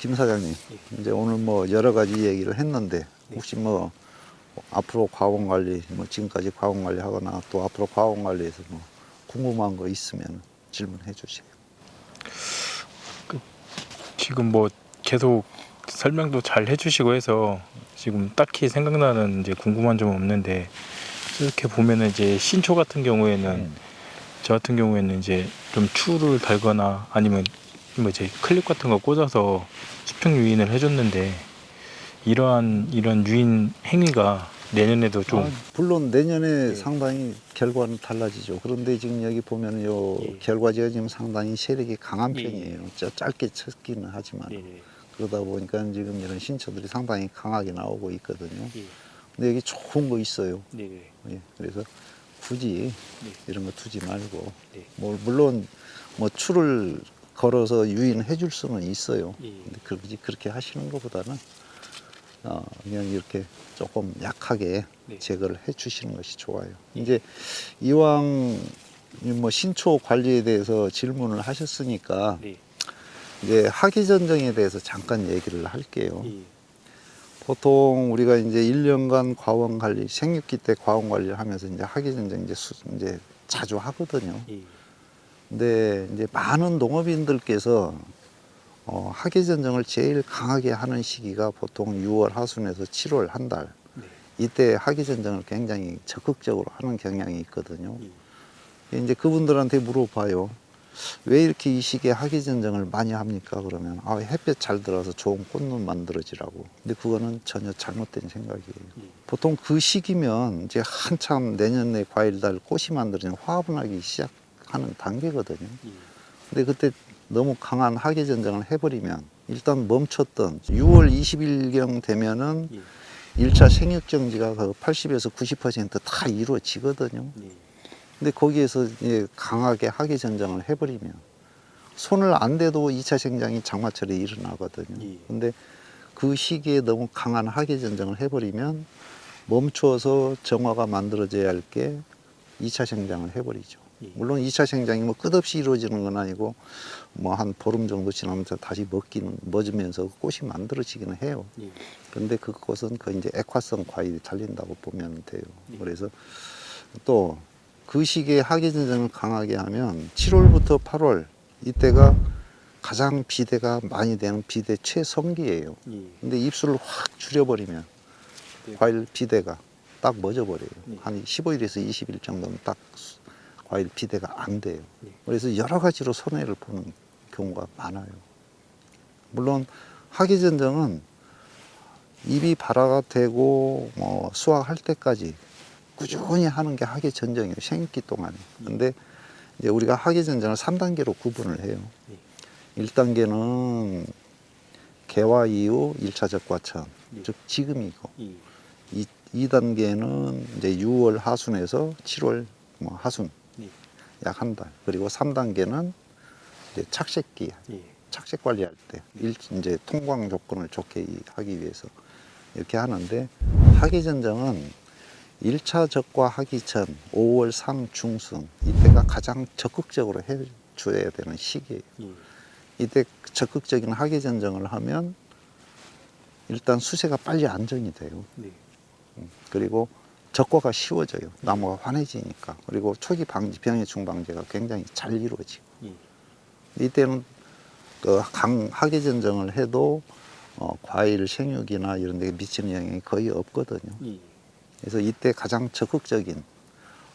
김 사장님, 예. 이제 오늘 뭐 여러 가지 얘기를 했는데 네. 혹시 뭐 앞으로 과원 관리, 뭐 지금까지 과원 관리하거나 또 앞으로 과원 관리에서 뭐 궁금한 거 있으면 질문해 주세요. 지금 뭐 계속 설명도 잘 해주시고 해서 지금 딱히 생각나는 이제 궁금한 점은 없는데, 이렇게 보면은 이제 신초 같은 경우에는 저 같은 경우에는 이제 좀 추를 달거나 아니면 뭐 이제 클립 같은 거 꽂아서 수평 유인을 해줬는데, 이런 유인 행위가 내년에도 좀 물론 내년에 예. 상당히 결과는 달라지죠. 그런데 지금 여기 보면 요 예. 결과지가 지금 상당히 세력이 강한 예. 편이에요. 짧게 쳤기는 하지만 예. 그러다 보니까 지금 이런 신초들이 상당히 강하게 나오고 있거든요. 예. 근데 여기 좋은 거 있어요. 네. 예, 그래서 굳이 네. 이런 거 두지 말고 네. 뭐 물론 뭐 추를 걸어서 유인해 줄 수는 있어요. 예. 근데 그렇게 하시는 것보다는 그냥 이렇게 조금 약하게 네. 제거를 해 주시는 것이 좋아요. 이제 이왕 뭐 신초 관리에 대해서 질문을 하셨으니까 네. 이제 하기전정에 대해서 잠깐 얘기를 할게요. 예. 보통 우리가 이제 1년간 과원 관리, 생육기 때 과원 관리를 하면서 이제 하기전정 이제 자주 하거든요. 예. 근데 이제 많은 농업인들께서 하기전정을 제일 강하게 하는 시기가 보통 6월 하순에서 7월 한 달. 네. 이때 하기전정을 굉장히 적극적으로 하는 경향이 있거든요. 예. 이제 그분들한테 물어봐요. 왜 이렇게 이 시기에 하기전정을 많이 합니까? 그러면 햇볕 잘 들어서 좋은 꽃눈 만들어지라고. 근데 그거는 전혀 잘못된 생각이에요. 예. 보통 그 시기면 이제 한참 내년에 과일 달 꽃이 만들어지는 화분하기 시작하는 단계거든요. 예. 근데 그때 너무 강한 하기전정을 해버리면 일단 멈췄던 6월 20일경 되면은 예. 1차 생육정지가 80에서 90%다 이루어지거든요. 예. 근데 거기에서 이제 강하게 하기전정을 해버리면 손을 안 대도 2차 생장이 장마철에 일어나거든요. 예. 근데 그 시기에 너무 강한 하기전정을 해버리면 멈춰서 정화가 만들어져야 할 게 2차 생장을 해버리죠. 예. 물론 2차 생장이 뭐 끝없이 이루어지는 건 아니고 뭐 한 보름 정도 지나면서 다시 멎으면서 꽃이 만들어지기는 해요. 예. 그런데 그것은 그 이제 액화성 과일이 달린다고 보면 돼요. 예. 그래서 또 그 시기에 하기전정을 강하게 하면 7월부터 8월 이때가 가장 비대가 많이 되는 비대 최성기예요. 예. 근데 입술을 확 줄여버리면 네. 과일 비대가 딱 멎어버려요. 네. 한 15일에서 20일 정도는 딱 과일 비대가 안 돼요. 네. 그래서 여러 가지로 손해를 보는 경우가 많아요. 물론 하기전정은 잎이 발화가 되고 뭐 수확할 때까지 꾸준히 하는 게 하기전정이에요. 생육기 동안에. 근데 이제 우리가 하기전정을 3단계로 구분을 해요. 네. 1단계는 개화 이후 1차 적과천, 네. 즉 지금이고 예. 2단계는 이제 6월 하순에서 7월 뭐 하순 네. 약 한 달. 그리고 3단계는 이제 착색기, 예. 착색 관리할 때 이제 통광 조건을 좋게 하기 위해서 이렇게 하는데 하기전정은 1차 적과 하기 전 5월 상 중순 이때가 가장 적극적으로 해줘야 되는 시기예요. 예. 이때 적극적인 하기전정을 하면 일단 수세가 빨리 안정이 돼요. 네. 그리고 적과가 쉬워져요. 나무가 환해지니까. 그리고 초기 방지, 병해충 방제가 굉장히 잘 이루어지고. 예. 이때는 그 하기전정을 해도 과일 생육이나 이런 데 미치는 영향이 거의 없거든요. 예. 그래서 이때 가장 적극적인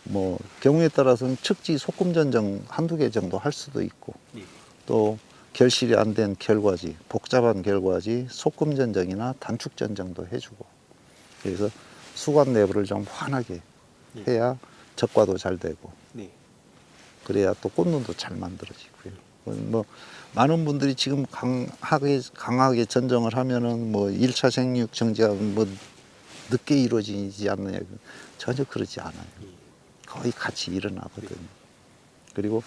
뭐 경우에 따라서는 측지 소금전정 한두 개 정도 할 수도 있고 예. 또 결실이 안 된 결과지, 복잡한 결과지 소금전정이나 단축전정도 해주고 그래서 수관 내부를 좀 환하게 해야 적과도 잘 되고 네. 그래야 또 꽃눈도 잘 만들어지고요. 뭐 많은 분들이 지금 강하게 전정을 하면은 뭐 1차 생육 정지가 뭐 늦게 이루어지지 않느냐 전혀 그러지 않아요. 거의 같이 일어나거든요. 그리고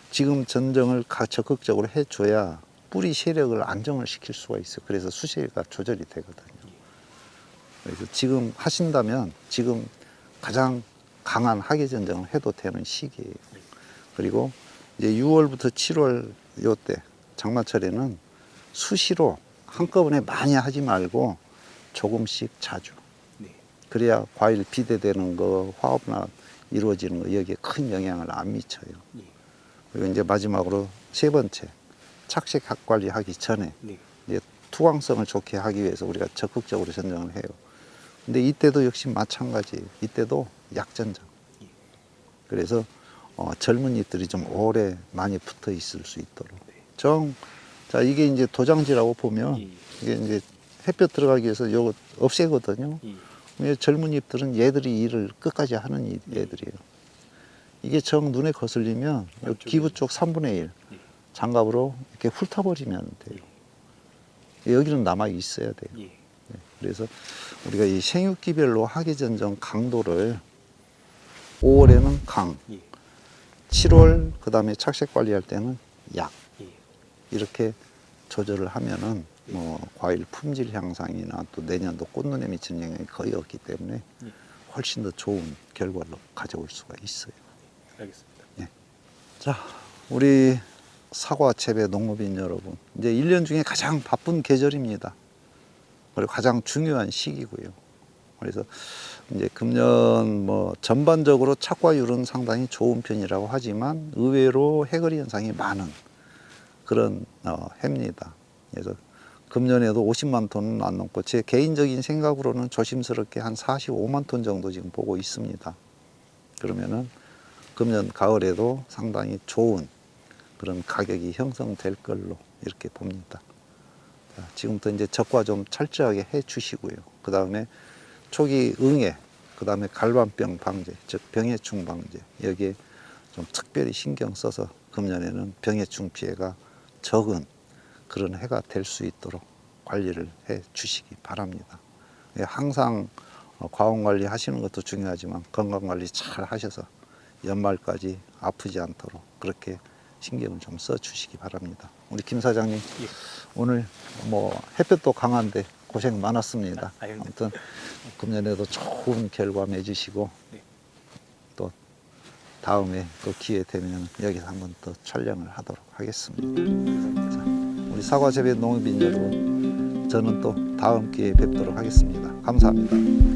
지금 전정을 적극적으로 해줘야 뿌리 세력을 안정을 시킬 수가 있어요. 그래서 수세가 조절이 되거든요. 그래서 지금 하신다면 지금 가장 강한 하기전정을 해도 되는 시기예요. 그리고 이제 6월부터 7월 요때 장마철에는 수시로 한꺼번에 많이 하지 말고 조금씩 자주. 네. 그래야 과일 비대되는 거, 화합나 이루어지는 거 여기에 큰 영향을 안 미쳐요. 예. 그리고 이제 마지막으로 세 번째, 착색 학 관리하기 전에 네. 이제 투광성을 좋게 하기 위해서 우리가 적극적으로 전정을 해요. 근데 이때도 역시 마찬가지예요. 이때도 약전정. 예. 그래서 젊은 잎들이 좀 오래 많이 붙어 있을 수 있도록. 네. 자, 이게 이제 도장지라고 보면 예. 이게 이제 햇볕 들어가기 위해서 요거 없애거든요. 예. 왜 젊은 잎들은 얘들이 일을 끝까지 하는 얘들이에요. 이게 정 눈에 거슬리면 요 안쪽에 기부 쪽 3분의 1 예. 장갑으로 이렇게 훑어버리면 돼요. 여기는 남아 있어야 돼요. 예. 네, 그래서 우리가 이 생육기별로 하계전정 강도를 5월에는 강, 예. 7월 그 다음에 착색 관리할 때는 약 예. 이렇게 조절을 하면은 뭐 과일 품질 향상이나 또 내년도 꽃눈에 미치는 영향이 거의 없기 때문에 예. 훨씬 더 좋은 결과를 가져올 수가 있어요. 알겠습니다. 자, 우리 사과 재배 농업인 여러분, 이제 1년 중에 가장 바쁜 계절입니다. 그리고 가장 중요한 시기고요. 그래서 이제 금년 뭐 전반적으로 착과율은 상당히 좋은 편이라고 하지만 의외로 해거리 현상이 많은 그런 해입니다. 그래서 금년에도 50만 톤은 안 넘고 제 개인적인 생각으로는 조심스럽게 한 45만 톤 정도 지금 보고 있습니다. 그러면은 금년 가을에도 상당히 좋은 그런 가격이 형성될 걸로 이렇게 봅니다. 자, 지금부터 이제 적과 좀 철저하게 해 주시고요. 그 다음에 초기 응애, 그 다음에 갈반병 방제, 즉 병해충 방제 여기에 좀 특별히 신경 써서 금년에는 병해충 피해가 적은 그런 해가 될 수 있도록 관리를 해 주시기 바랍니다. 항상 과원 관리 하시는 것도 중요하지만 건강 관리 잘 하셔서 연말까지 아프지 않도록 그렇게 신경을 좀 써 주시기 바랍니다. 우리 김 사장님, 예. 오늘 뭐 햇볕도 강한데 고생 많았습니다. 아닙니다. 아무튼 금년에도 좋은 결과 맺으시고 네. 또 다음에 또 기회 되면 여기서 한번 또 촬영을 하도록 하겠습니다. 자, 우리 사과 재배 농업인 여러분, 저는 또 다음 기회에 뵙도록 하겠습니다. 감사합니다.